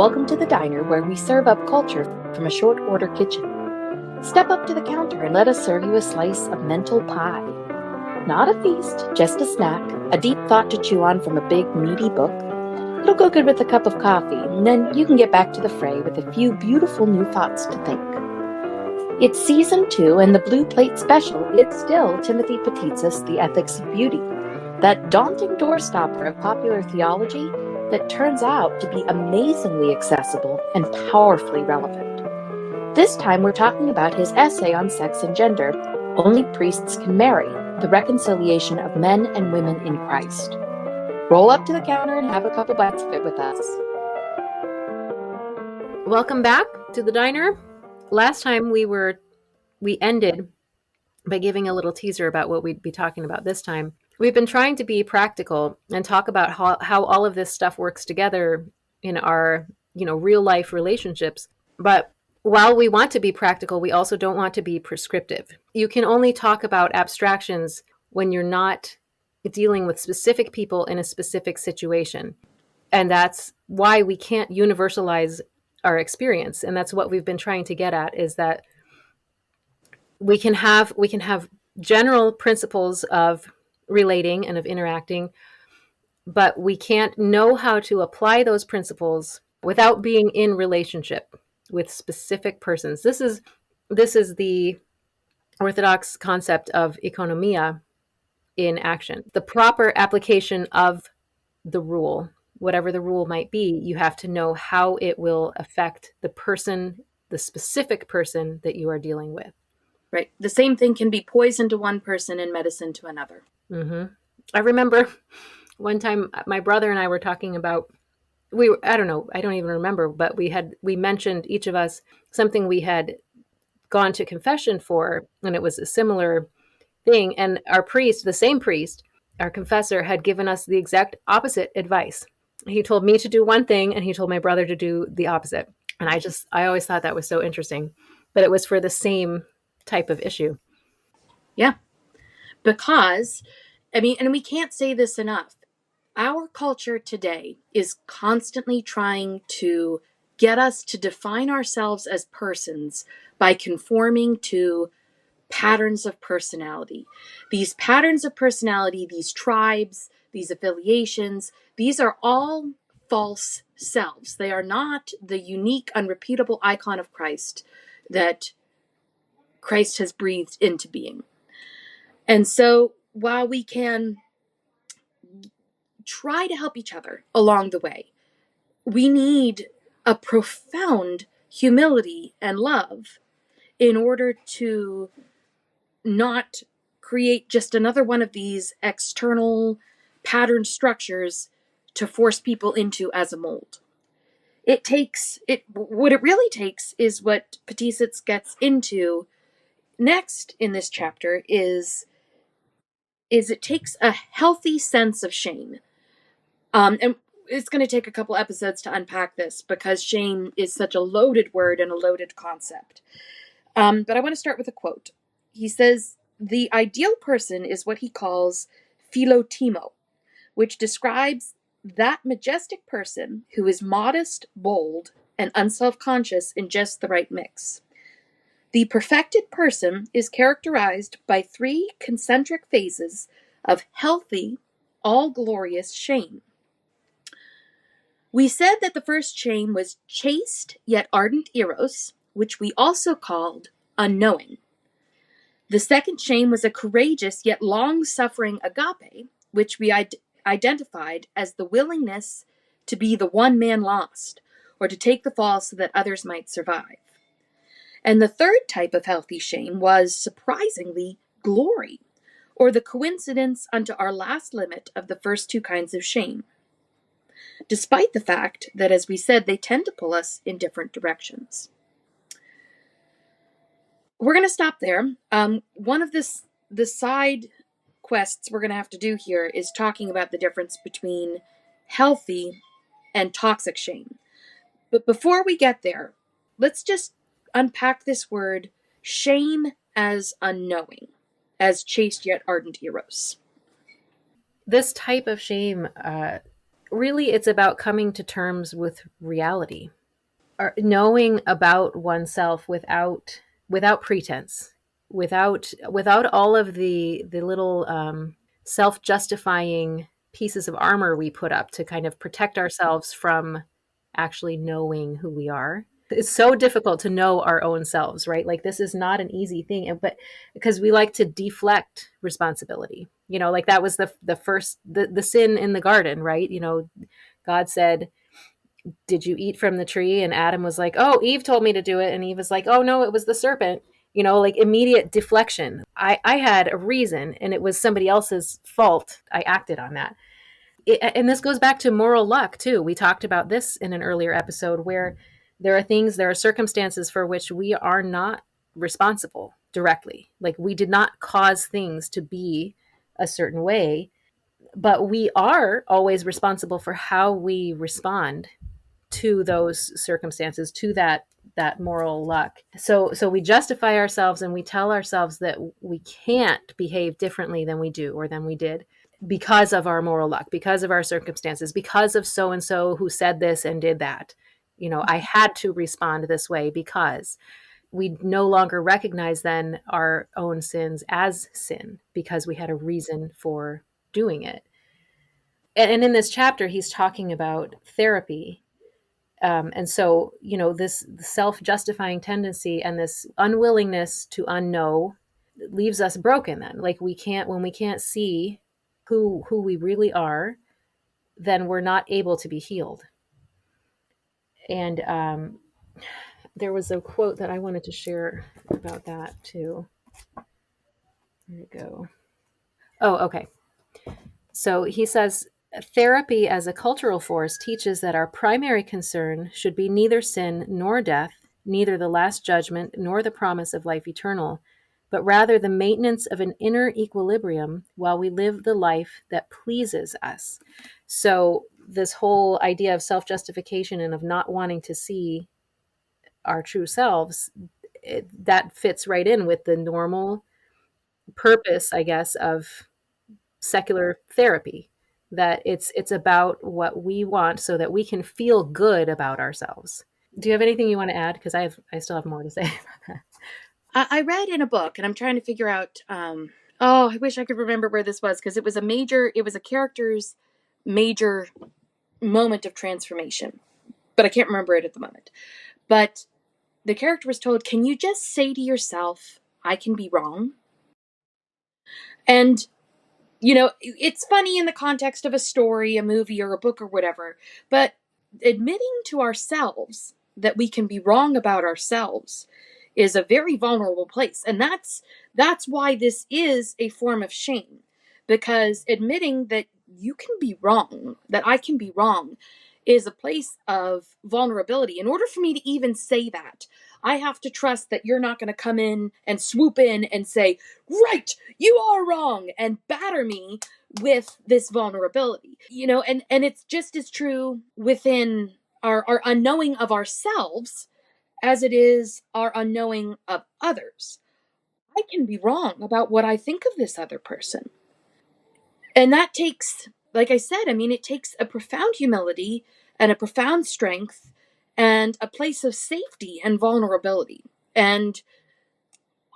Welcome to the diner where we serve up culture from a short order kitchen. Step up to the counter and let us serve you a slice of mental pie. Not a feast, just a snack, a deep thought to chew on from a big, meaty book. It'll go good with a cup of coffee, and then you can get back to the fray with a few beautiful new thoughts to think. It's season 2, and the Blue Plate special is still Timothy Petitsa's The Ethics of Beauty, that daunting doorstopper of popular theology that turns out to be amazingly accessible and powerfully relevant. This time we're talking about his essay on sex and gender, Only Priests Can Marry, the reconciliation of men and women in Christ. Roll up to the counter and have a couple bites of it with us. Welcome back to the diner. Last time we ended by giving a little teaser about what we'd be talking about this time. We've been trying to be practical and talk about how all of this stuff works together in our, real life relationships. But while we want to be practical, we also don't want to be prescriptive. You can only talk about abstractions when you're not dealing with specific people in a specific situation. And that's why we can't universalize our experience. And that's what we've been trying to get at, is that we can have general principles of relating and of interacting, but we can't know how to apply those principles without being in relationship with specific persons. This is the Orthodox concept of economia in action. The proper application of the rule, whatever the rule might be, you have to know how it will affect the person, the specific person that you are dealing with. Right. The same thing can be poison to one person and medicine to another. Mm-hmm. I remember one time my brother and I were talking about, I don't even remember, but we mentioned each of us something we had gone to confession for, and it was a similar thing. And our priest, the same priest, our confessor, had given us the exact opposite advice. He told me to do one thing and he told my brother to do the opposite. And I always thought that was so interesting, but it was for the same type of issue. Yeah. Because, and we can't say this enough. Our culture today is constantly trying to get us to define ourselves as persons by conforming to patterns of personality. These patterns of personality, these tribes, these affiliations, these are all false selves. They are not the unique, unrepeatable icon of Christ that Christ has breathed into being. And so while we can try to help each other along the way, we need a profound humility and love in order to not create just another one of these external pattern structures to force people into as a mold. What it really takes is what Petitsa gets into next in this chapter is it takes a healthy sense of shame. And it's going to take a couple episodes to unpack this because shame is such a loaded word and a loaded concept. But I want to start with a quote. He says, "The ideal person is what he calls philotimo, which describes that majestic person who is modest, bold, and unself-conscious in just the right mix. The perfected person is characterized by 3 concentric phases of healthy, all-glorious shame. We said that the first shame was chaste yet ardent eros, which we also called unknowing. The second shame was a courageous yet long-suffering agape, which we identified as the willingness to be the one man lost, or to take the fall so that others might survive. And the third type of healthy shame was, surprisingly, glory, or the coincidence unto our last limit of the first 2 kinds of shame, despite the fact that, as we said, they tend to pull us in different directions." We're going to stop there. One of the side quests we're going to have to do here is talking about the difference between healthy and toxic shame. But before we get there, let's just unpack this word shame as unknowing, as chaste yet ardent eros. This type of shame, really it's about coming to terms with reality, or knowing about oneself without pretense, without all of the little self-justifying pieces of armor we put up to kind of protect ourselves from actually knowing who we are. It's so difficult to know our own selves, right? Like this is not an easy thing, but because we like to deflect responsibility. Like that was the first the sin in the garden, right? God said, did you eat from the tree? And Adam was like, oh, Eve told me to do it. And Eve was like, oh no, it was the serpent. Like immediate deflection. I had a reason and it was somebody else's fault. I acted on that. And this goes back to moral luck too. We talked about this in an earlier episode, where there are circumstances for which we are not responsible directly. Like we did not cause things to be a certain way, but we are always responsible for how we respond to those circumstances, to that moral luck. So we justify ourselves and we tell ourselves that we can't behave differently than we do or than we did because of our moral luck, because of our circumstances, because of so and so who said this and did that. I had to respond this way because we no longer recognize then our own sins as sin because we had a reason for doing it. And in this chapter, he's talking about therapy. And so, this self-justifying tendency and this unwillingness to unknow leaves us broken then. Like when we can't see who we really are, then we're not able to be healed. And there was a quote that I wanted to share about that too. Where'd it go? Oh, okay. So he says, therapy as a cultural force teaches that our primary concern should be neither sin nor death, neither the last judgment nor the promise of life eternal, but rather the maintenance of an inner equilibrium while we live the life that pleases us. So this whole idea of self-justification and of not wanting to see our true selves, that fits right in with the normal purpose, I guess, of secular therapy, that it's about what we want so that we can feel good about ourselves. Do you have anything you want to add? Because I still have more to say about that. I read in a book, and I'm trying to figure out. I wish I could remember where this was, because it was a character's major moment of transformation, but I can't remember it at the moment. But the character was told, "Can you just say to yourself, I can be wrong?" And it's funny in the context of a story, a movie, or a book or whatever, but admitting to ourselves that we can be wrong about ourselves is a very vulnerable place. And that's why this is a form of shame, because admitting that you can be wrong, that I can be wrong, is a place of vulnerability. In order for me to even say that, I have to trust that you're not going to come in and swoop in and say, right, you are wrong, and batter me with this vulnerability. And it's just as true within our unknowing of ourselves as it is our unknowing of others. I can be wrong about what I think of this other person. And that takes, like I said, it takes a profound humility and a profound strength and a place of safety and vulnerability. And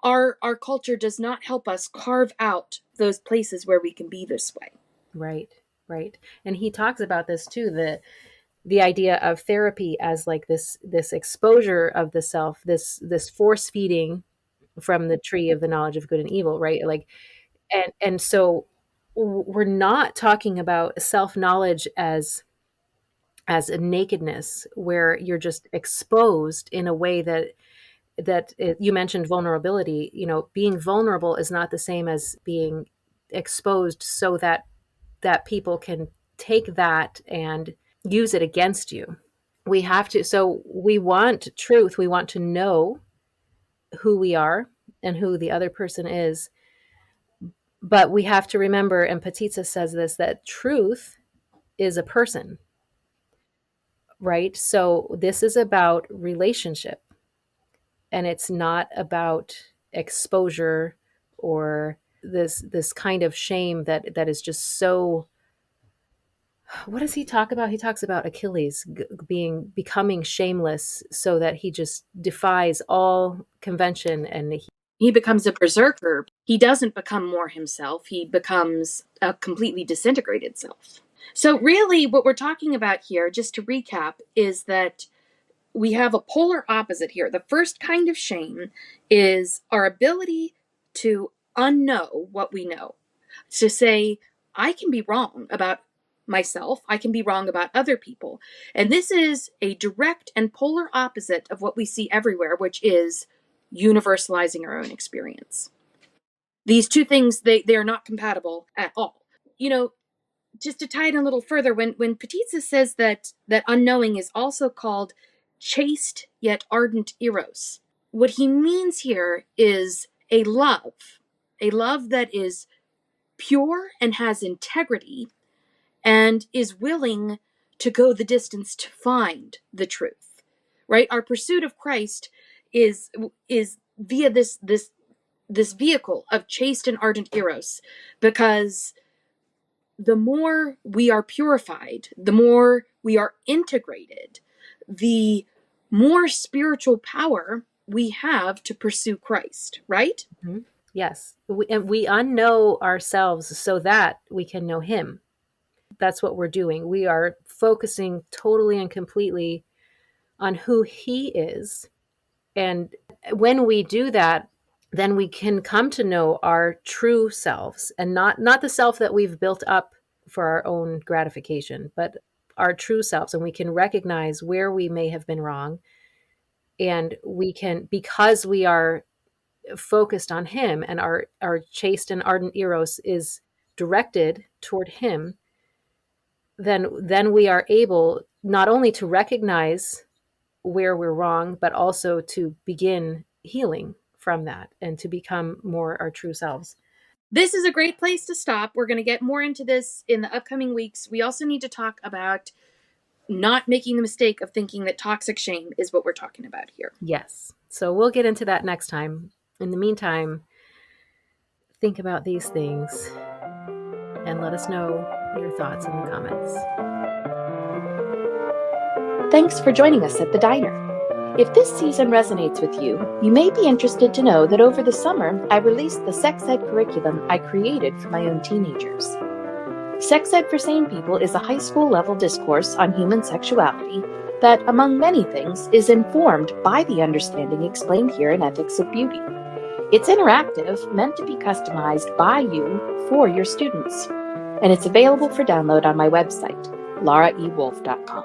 our culture does not help us carve out those places where we can be this way. Right. And he talks about this too, the idea of therapy as like this exposure of the self, this force feeding from the tree of the knowledge of good and evil, right? Like, and so we're not talking about self-knowledge as a nakedness where you're just exposed in a way you mentioned vulnerability. Being vulnerable is not the same as being exposed so that people can take that and use it against you. So we want truth. We want to know who we are and who the other person is. But we have to remember, and Petitza says this, that truth is a person, right? So this is about relationship, and it's not about exposure or this kind of shame that is just so What does he talk about? He talks about Achilles becoming shameless so that he just defies all convention, and he becomes a berserker. He doesn't become more himself. He becomes a completely disintegrated self. So really what we're talking about here, just to recap, is that we have a polar opposite here. The first kind of shame is our ability to unknow what we know. To say, I can be wrong about myself, I can be wrong about other people. And this is a direct and polar opposite of what we see everywhere, which is universalizing our own experience. These two things, they are not compatible at all. You know, just to tie it in a little further, when Petitza says that unknowing is also called chaste yet ardent eros, what he means here is a love that is pure and has integrity and is willing to go the distance to find the truth. Right? Our pursuit of Christ is via this vehicle of chaste and ardent eros, because the more we are purified, the more we are integrated, the more spiritual power we have to pursue Christ, right? Mhm. Yes, and we unknow ourselves so that we can know him. That's what we're doing. We are focusing totally and completely on who he is. And when we do that, then we can come to know our true selves, and not the self that we've built up for our own gratification, but our true selves. And we can recognize where we may have been wrong. And we can, because we are focused on him, and our chaste and ardent eros is directed toward him, then we are able not only to recognize where we're wrong, but also to begin healing from that and to become more our true selves. This is a great place to stop. We're going to get more into this in the upcoming weeks. We also need to talk about not making the mistake of thinking that toxic shame is what we're talking about here. Yes. So we'll get into that next time. In the meantime, think about these things and let us know your thoughts in the comments. Thanks for joining us at the diner. If this season resonates with you, you may be interested to know that over the summer, I released the sex ed curriculum I created for my own teenagers. Sex Ed for Sane People is a high school level discourse on human sexuality that, among many things, is informed by the understanding explained here in Ethics of Beauty. It's interactive, meant to be customized by you for your students, and it's available for download on my website, lauraewolf.com.